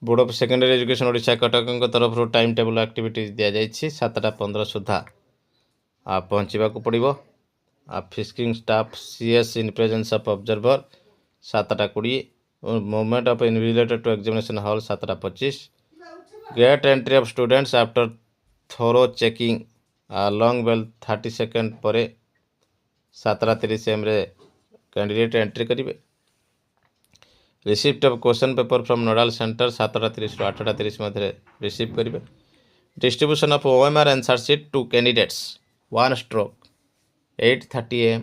Board of secondary education Odisha Cuttack तरफ time table activities दि जाइए 7:15 सुधा आप पहुँचा पड़ो। Frisking staff CS in presence of observer 7:20। Movement of invigilator to examination hall 7:25। Gate entry of students after thorough checking long bell 30 second पर 7:30 AM candidate entry करेंगे। Receipt of question paper from nodal centre 7:30 ରୁ 8:30 मध्य receive करेंगे। Distribution of OMR answer sheet to candidates 1 stroke 8:30 AM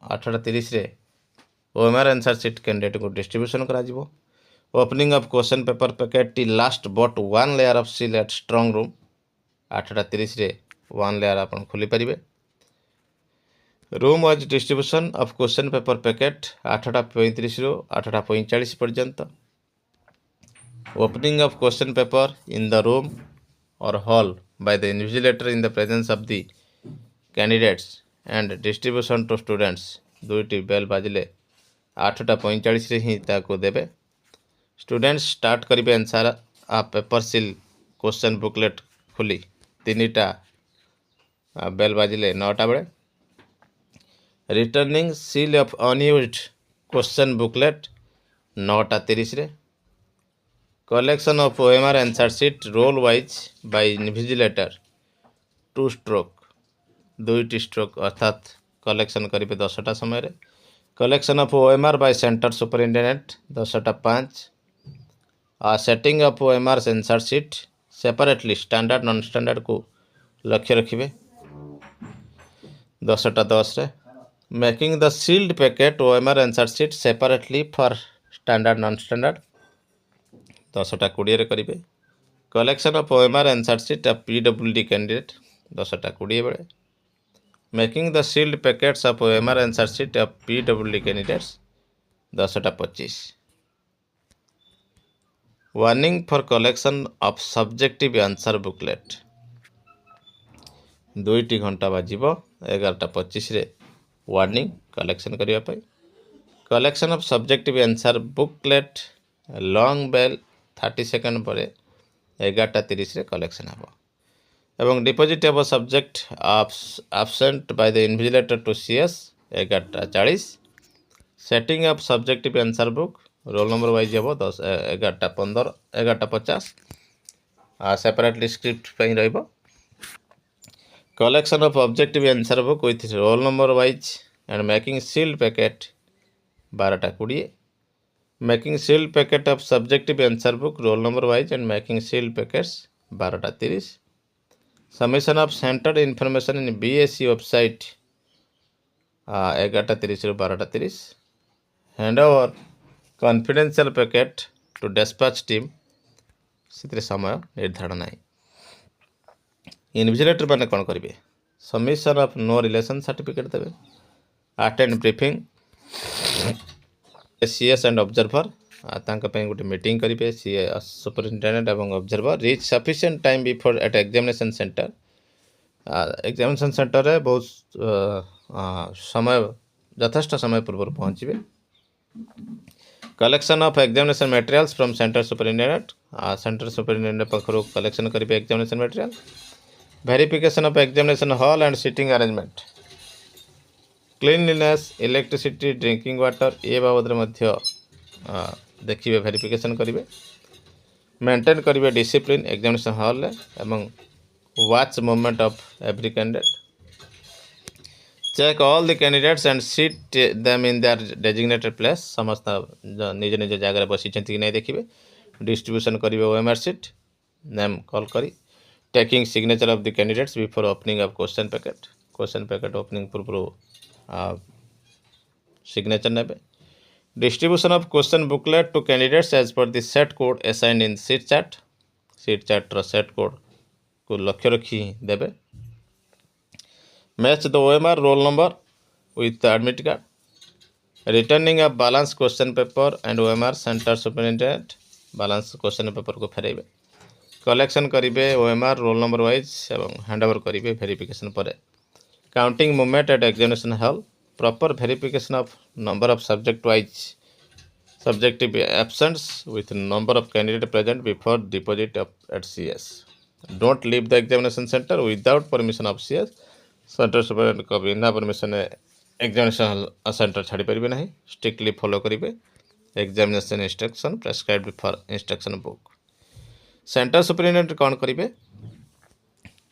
8:30 रे OMR answer sheet candidate को distribution करा जिवो। Opening of question paper packet टी last but 1 layer of seal at strong room 8:30 रे 1 layer आपण खोली परिबे। Room wise distribution of question paper packet 8:35 ରୁ 8:45 पर्यंत। Opening of question paper in the room और hall by the invigilator in the presence of the candidates and distribution to students 2टी bell बाजिले 8:45 रे ही ताको देबे। स्टूडेंट्स स्टार्ट करेंगे आंसर आ पेपर सील क्वेश्चन बुकलेट खोली 3टा बेल बाजिले 9टा बेले। Returning seal of unused question booklet 9:30 रे। Collection of OMR answer sheet roll wise by invigilator 2 stroke 2टी स्ट्रोक अर्थात कलेक्शन करेंगे 10टा समय। Collection of OMR by centre superintendent 10:05। Setting of OMR answer sheet separately standard non standard को लक्ष्य रखिए 10:10 रे। Making the sealed packet OMR answer sheet separately for standard non standard 10:20 रे करेंगे। Collection of OMR answer sheet of PWD candidate 10:20 बेले। Making the sealed packets of OMR answer sheet of PWD candidates 10:25। Warning for collection of subjective answer booklet 2टी घंटा बाजिब 11:25 रे warning collection करने। Collection of subjective answer booklet long bell 30 second पर 11:30 रे collection हम एवं deposit of subject absent by the invigilator to CS 11:40। Setting of subjective answer book roll number wise हम 11:15 11:50 सेपरेटली स्क्रिप्ट पे रहिबो। Collection of objective answer book with roll number wise and making sealed packet 12:20। Making sealed packet of subjective answer book roll number wise and making sealed packets 12:30। Submission of centred information in BSC website 11:30 ରୁ 12:30। Hand over confidential packet to dispatch team से समय निर्धारण नहीं। Invigilator मैंने कौन करेंगे submission of no relation certificate देवे। Attend briefing CS and observer गोटे मीटिंग करेंगे सी सुपरिटेंडेंट और observer. Reach sufficient time before at examination centre examination centre रे बहुत समय यथेष्ट समय पूर्व पहुँचे। Collection of examination materials from centre superintendent पाखर कलेक्शन करेंगे examination material. Verification of examination hall and seating arrangement cleanliness electricity drinking water ये बाबद देखिए वेरिफिकेशन करेंगे। मेंटेन करेंगे डिसिप्लिन एग्जामिनेशन हॉल एवं watch movement of every candidate. Check all the candidates and seat them in their designated place समस्त निज निज जगह बसी कि नहीं देखिए। डिस्ट्रीब्यूशन करेंगे ओएमआर सीट नेम कॉल करी। Taking signature of the candidates before opening of question packet opening पूर्व सिग्नेचर ने। Distribution of question booklet to candidates as per the set code assigned in seat chart set code को लक्ष्य रखी देवे। Match the OMR roll number with admit card. Returning of balance question paper and OMR centre superintendent balance question paper को फेरेबे। Collection करेंगे OMR roll number wise एवं handover करेंगे verification पर। Counting movement at examination hall proper verification of number of subject wise subjective absence with number of candidate present before deposit at CS. Don't leave the examination center without permission of CS. Centre superintendent को बिना permission examination centre छाड़ी पारे ना, strictly follow करेंगे examination instruction prescribed for instruction book. Centre superintendent कौन करेंगे,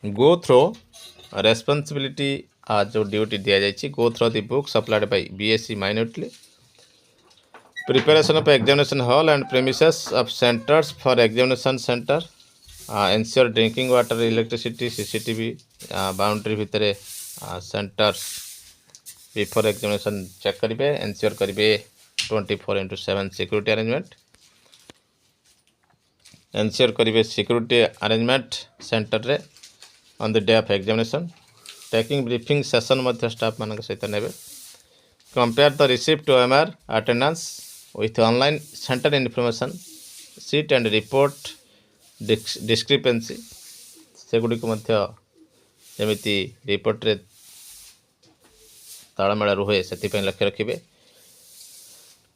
go through responsibility जो duty दि जाए, go through the book supplied by BSc minutely, preparation of examination hall and premises of centres for examination centre, ensure drinking water electricity CCTV boundary भितर centres before examination check करेंगे, ensure करेंगे 24/7 security arrangement, ensure करेंगे security arrangement centre रे on the day of examination, taking briefing session मध्य staff मान सहित ने, compare the receipt OMR attendance with online centre information sheet and report discrepancy सेगुड़ी जमी रिपोर्ट रे तालमेल रुहे से लक्ष्य रखिए,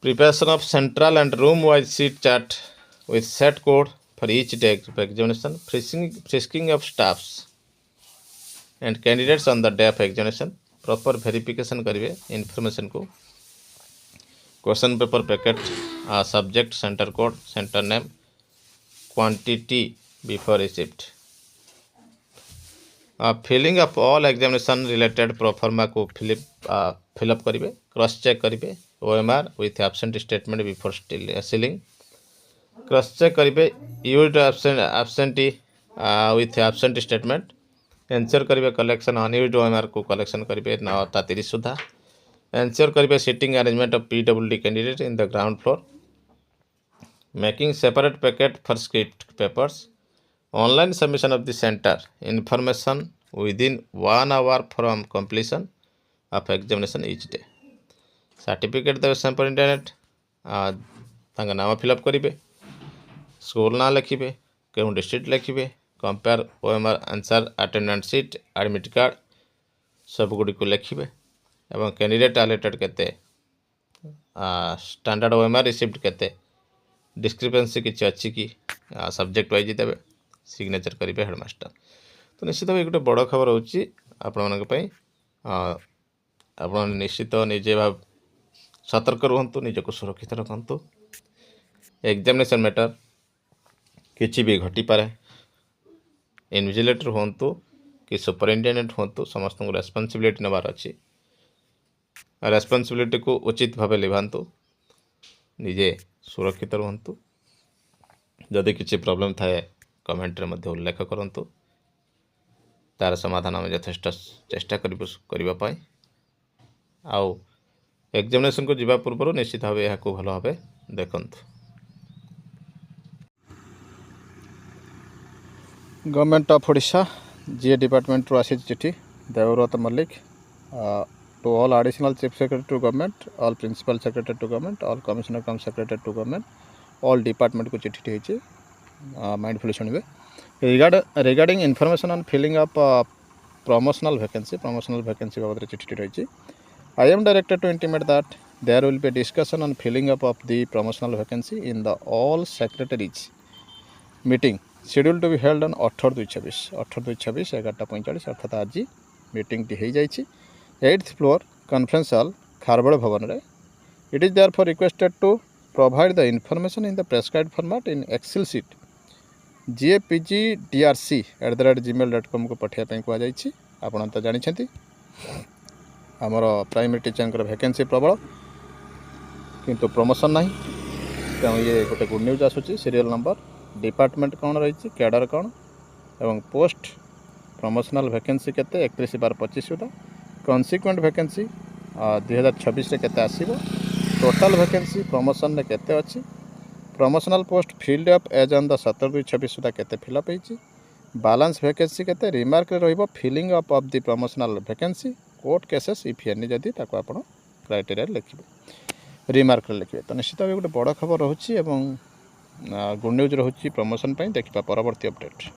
preparation of central and room wise seat chart with set code for each day of examination, frisking of staffs and candidates on the day of examination, proper verification करेंगे information को, question paper packet subject centre code centre name quantity before receipt, filling up all examination related proforma को fill up करेंगे, cross check करेंगे OMR with absent statement before sealing, cross check करेंगे used absentee with absent statement, ensure करेंगे collection unused OMR को collection करेंगे 9:30 सुधा, ensure करेंगे seating arrangement of PWD candidate in the ground floor, making separate packet for script papers, online submission of the centre information within 1 hour from completion of examination each day, certificate देवे superintendent नाम fill up करेंगे, school ना लिखे, क्यों district लिखे, compare OMR answer attendance sheet admit card सबगुड़ी को लिखे, एवं कैंडिडेट आलेटेड केते स्टैंडर्ड OMR रिसिप्ट केते डिस्क्रिपेंसी किसी अच्छी कि सब्जेक्ट वाइज देवे, सिग्नेचर करेंगे हेडमास्टर। तो निश्चित भाव गोटे बड़ खबर हो निश्चित निजे भाव सतर्क रुहतु, निजक सुरक्षित रखु, एग्जामिनेशन मैटर किसी भी घटी पारे, इन्विजिलेटर हूँ कि सुपरिटेंडेंट हूँ समस्त रेस्पॉन्सिबिलिटी नबार अच्छी, रेस्पॉन्सिबिलिटी को उचित भाव लिभांतु, निजे सुरक्षित रुहतु, जदि किसी प्रॉब्लम थाए कमेंट रे उल्लेख करंतु, तार समाधान आम यथेष्ट चेष्टा करने आउ एग्जामिनेशन को जीवा पूर्व निश्चित भाव यह भल भाव देखंतु। Government of Odisha GA department रो आसी चिठी Debabrata Mallick to all additional chief secretary to government, all principal secretary to government, all commissioner cum secretary to government, all department को चिठी होती माइंडफुली शुणवे, regarding information on filling up promotional vacancy बाबद चिठी रही, I am directed to intimate that there will be discussion on filling up of the promotional vacancy in the all secretaries meeting schedule to be held on 18/2/26 11:45 अर्थात आज meeting हो जाइए 8th floor conference hall Kharbad Bhawan रे। It is therefore requested to provide the information in the prescribed format in Excel sheet gapgdrc@gmail.com को पठाइबा कहुई। आपन तो जानी आमर प्राइमरी टीचर वैकेंसी प्रबल किंतु प्रमोशन ना, तेणु ये गोटे गुड न्यूज आसूँ। सीरियल नंबर, डिपार्टमेंट कौन रही, कैडर कौन एवं पोस्ट प्रमोशनल वैकेंसी केते 31/12/25 सुधा, कन्सिक्वेंट वैकेंसी 2026 रे केते आसीबो, टोटाल वैकेंसी प्रमोशन ने केते अच्छी, promotional post filled up as on the 17/26 सुधा केते फिलअप होती, बैलेंस वैकेंसी केते रिमार्क रे रहिबो filling up of the promotional vacancy, court cases if any जदि ताको आपण क्राइटेरिया लिखिबे, रिमार्क रे लिखिबे। तो निश्चित भाव गोटे बड़ खबर रहुछि एवं गुड न्यूज रहुछि प्रमोशन पई। देखिबा परवर्ती अपडेट।